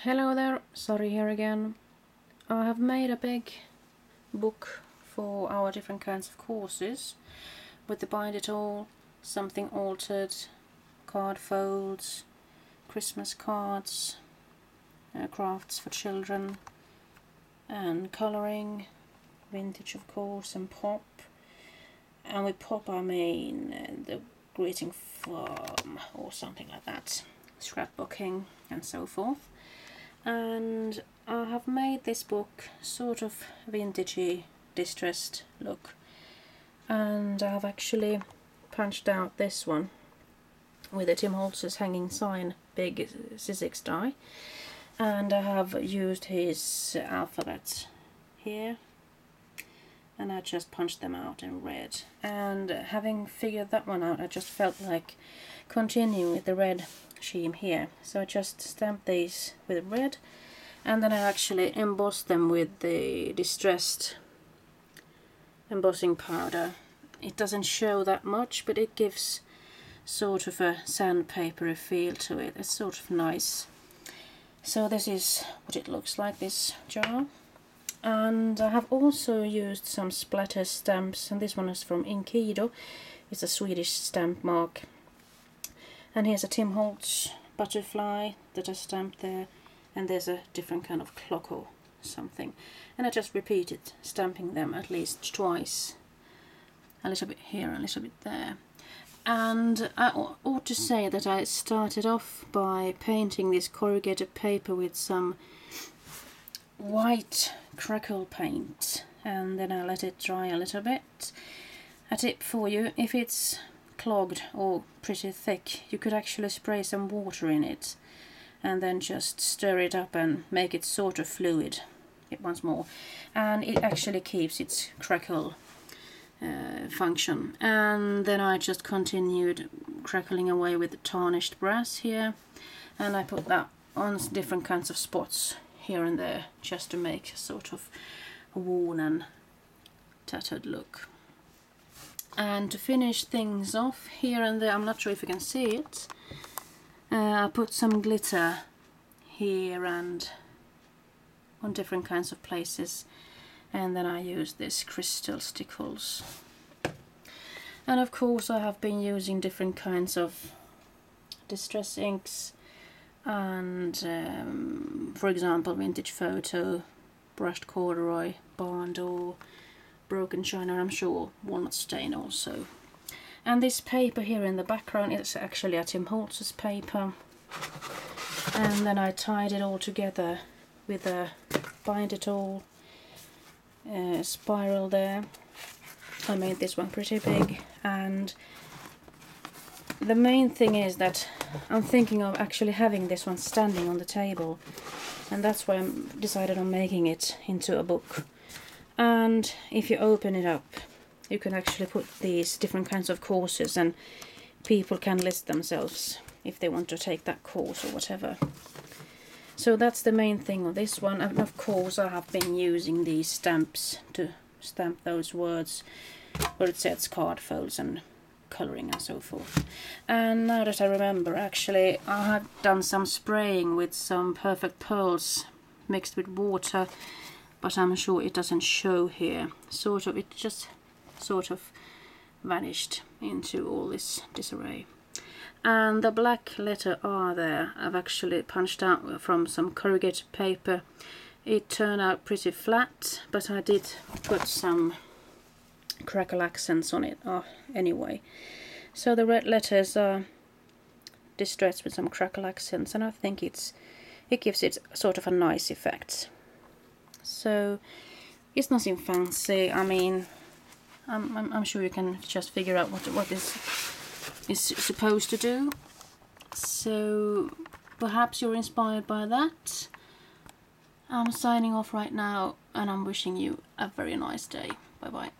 Hello there, sorry here again. I have made a big book for our different kinds of courses with the bind it all, something altered, card folds, Christmas cards, crafts for children, and colouring, vintage of course, and pop. And with pop I mean the greeting farm or something like that, scrapbooking and so forth. And I have made this book sort of vintagey, distressed look, and I have actually punched out this one with a Tim Holtz's hanging sign, big C6 die, and I have used his alphabet here, and I just punched them out in red. And having figured that one out, I just felt like continuing with the red sheen here, so I just stamped these with red, and then I actually embossed them with the distressed embossing powder. It doesn't show that much, but it gives sort of a sandpapery feel to it. It's sort of nice. So this is what it looks like, this jar. And I have also used some splatter stamps, and this one is from Inkido. It's a Swedish stamp mark. And here's a Tim Holtz butterfly that I stamped there, and there's a different kind of clock or something. And I just repeated stamping them at least twice. A little bit here, a little bit there. And I ought to say that I started off by painting this corrugated paper with some white crackle paint, and then I let it dry a little bit. A tip for you: if it's clogged or pretty thick, you could actually spray some water in it and then just stir it up and make it sort of fluid once more, and it actually keeps its crackle function. And then I just continued crackling away with the tarnished brass here, and I put that on different kinds of spots here and there just to make a sort of a worn and tattered look. And to finish things off here and there, I'm not sure if you can see it, I put some glitter here and on different kinds of places, and then I used this crystal stickles. And of course I have been using different kinds of distress inks, and for example vintage photo, brushed corduroy, barn door, broken china, I'm sure walnut stain also. And this paper here in the background is actually a Tim Holtz's paper, and then I tied it all together with a bind it all spiral there. I made this one pretty big, and the main thing is that I'm thinking of actually having this one standing on the table, and that's why I decided on making it into a book. And if you open it up, you can actually put these different kinds of courses, and people can list themselves if they want to take that course or whatever. So that's the main thing of this one. And of course I have been using these stamps to stamp those words where it says card folds and colouring and so forth. And now that I remember, actually I have done some spraying with some perfect pearls mixed with water, but I'm sure it doesn't show here. It just sort of vanished into all this disarray. And the black letter R there, I've actually punched out from some corrugated paper. It turned out pretty flat, but I did put some crackle accents on it anyway. So the red letters are distressed with some crackle accents, and I think it gives it sort of a nice effect. So it's nothing fancy. I mean, I'm sure you can just figure out what this is supposed to do. So perhaps you're inspired by that. I'm signing off right now, and I'm wishing you a very nice day. Bye bye.